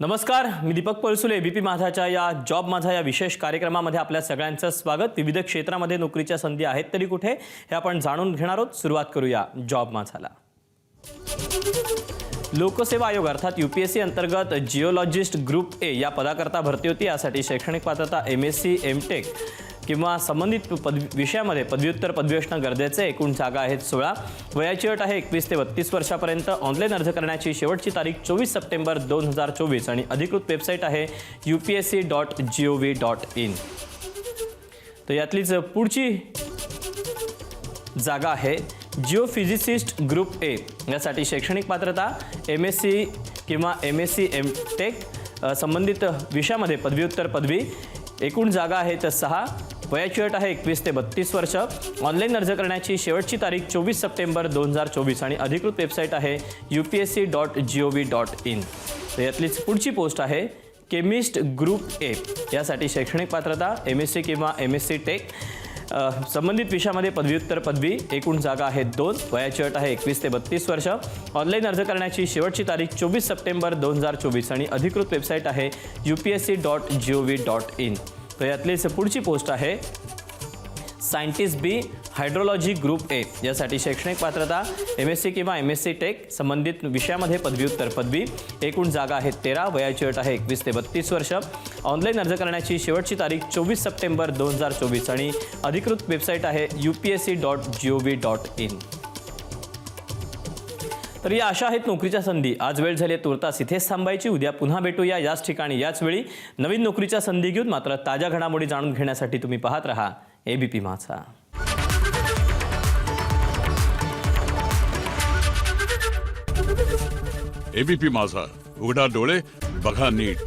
नमस्कार, मी दीपक पळसुले. एबीपी माझाच्या या जॉब माझा या विशेष कार्यक्रमामध्ये आपल्या सगळ्यांचं स्वागत. विविध क्षेत्रामध्ये नोकरीच्या संधी आहेत तरी कुठे हे आपण जाणून घेणार आहोत. सुरुवात करूया जॉब माझाला. लोकसेवा आयोग अर्थात यूपीएससी अंतर्गत जिओलॉजिस्ट ग्रुप ए या पदाकरता भरती होती. यासाठी शैक्षणिक पात्रता एमएससी एमटेक किंवा संबंधित विषयामध्ये पदव्युत्तर पदवी असणं गरजेचं आहे. एकूण जागा आहेत 16. वयाची अट आहे 21 ते 32 वर्षापर्यंत. ऑनलाईन अर्ज करण्याची शेवटची तारीख 24 सप्टेंबर 2024 आणि अधिकृत वेबसाईट आहे upsc.gov.in. तर यातलीच पुढची जागा आहे जिओफिजिसिस्ट ग्रुप ए. यासाठी शैक्षणिक पात्रता एमएससी किंवा एमएससी एमटेक संबंधित विषयामध्ये पदव्युत्तर पदवी. एकूण जागा आहेत 6. वयाची अट आहे 21 ते 32 वर्ष. ऑनलाईन अर्ज करण्याची शेवटची तारीख 24 सप्टेंबर 2024 आणि अधिकृत वेबसाईट आहे upsc.gov.in. तर यातलीच पुढची पोस्ट आहे केमिस्ट ग्रुप ए. यासाठी शैक्षणिक पात्रता एमएससी किंवा एमएससी टेक संबंधित विषयामध्ये पदव्युत्तर पदवी. एकूण जागा आहेत 2. वयाची अट आहे 21 ते 32 वर्ष. ऑनलाईन अर्ज करण्याची शेवटची तारीख 24 सप्टेंबर 2024 आणि अधिकृत वेबसाईट आहे upsc.gov.in. तर यातलीच पुढची पोस्ट आहे scientist B hydrology group A. यासाठी शैक्षणिक पात्रता एमएससी किंवा एमएससी टेक संबंधित विषयामध्ये पदव्युत्तर पदवी. एकूण जागा आहेत 13. वयाची अट आहे 21 ते 32 वर्ष. ऑनलाईन अर्ज करण्याची शेवटची तारीख 24 सप्टेंबर 2024 आणि अधिकृत वेबसाईट आहे upsc.gov.in. तर या अशा आहेत नोकरीच्या संधी. आज वेळ झाली तुर्तास इथेच थांबायची. उद्या पुन्हा भेटूया याच ठिकाणी याच वेळी नवीन नोकरीच्या संधी घेऊन. मात्र ताज्या घडामोडी जाणून घेण्यासाठी तुम्ही पाहत रहा एबीपी माझा. एबीपी माझा, उघडा डोळे बघा नीट.